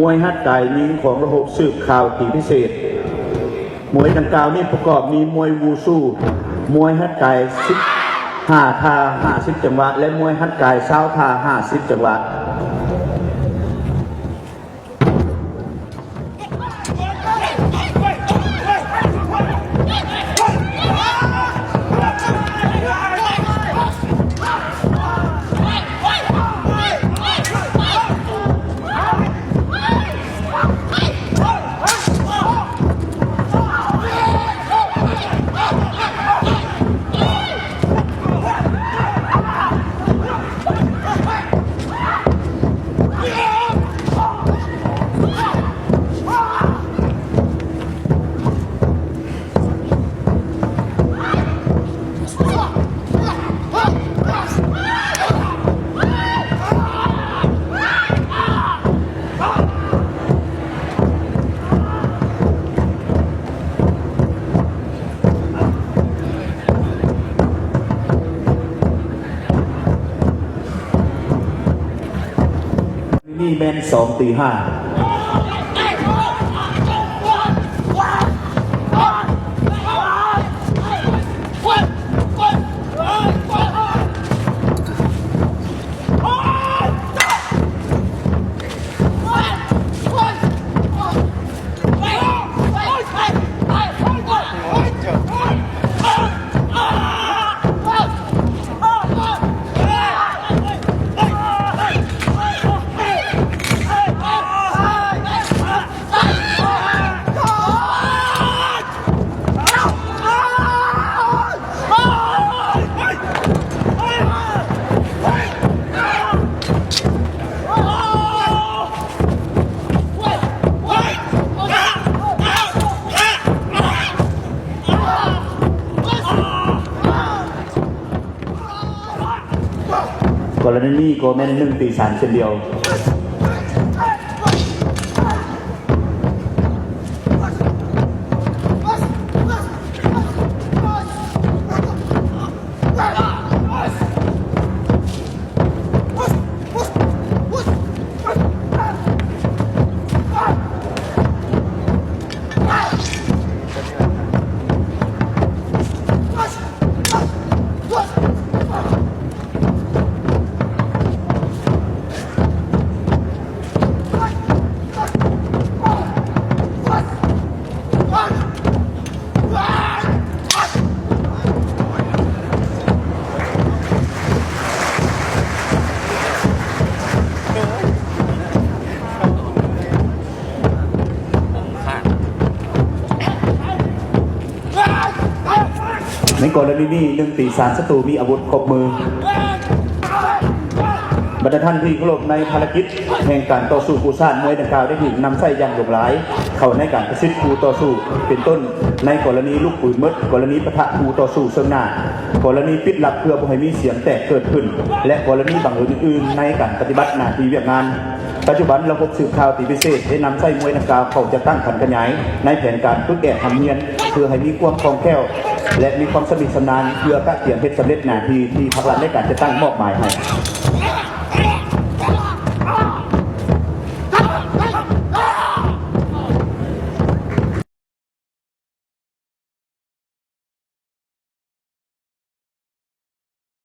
วยฮัดไก่ยิงของระบบสืบข่าวตีพิเศษมวยดังกล่าวนี้ประกอบมีมวยวูซูมวยฮัดไก่15 ท่า 50 จังหวะและมวยฮัดไก่20 ท่า 50 จังหวะนี่แมน2-5กรณีนี้ก็แม่น1-3เช่นเดียวในกรณีนี้1-3ศัตรูมีอาวุธครบมือบรรดาท่านที่เคารพในภารกิจแห่งการต่อสู้ผู้สร้างมวยดังกล่าวได้ถูกนำใส่อย่างหลากหลายเข้าในการประชิดคู่ต่อสู้เป็นต้นในกรณีลูกปืนมดกรณีปะทะคู่ต่อสู้เชิงหน้ากรณีปิดลับเพื่อบ่ให้มีเสียงแตกเกิดขึ้นและกรณีบางอื่นๆในการปฏิบัติหน้าที่เวียกงานปัจจุบันระบบสืบข่าวตีพิเศษได้นำใส่มวยดังกล่าวเข้าจะตั้งขันขยายในแผนการฝึกแกะทำเนียนเพื่อให้มีความคล่องแคล่วและมีความสนิทสนานเพื่อกระเตียนเพชรสำเร็จหน้าที่ที่ภาครัฐได้การจะตั้งมอบหมายให้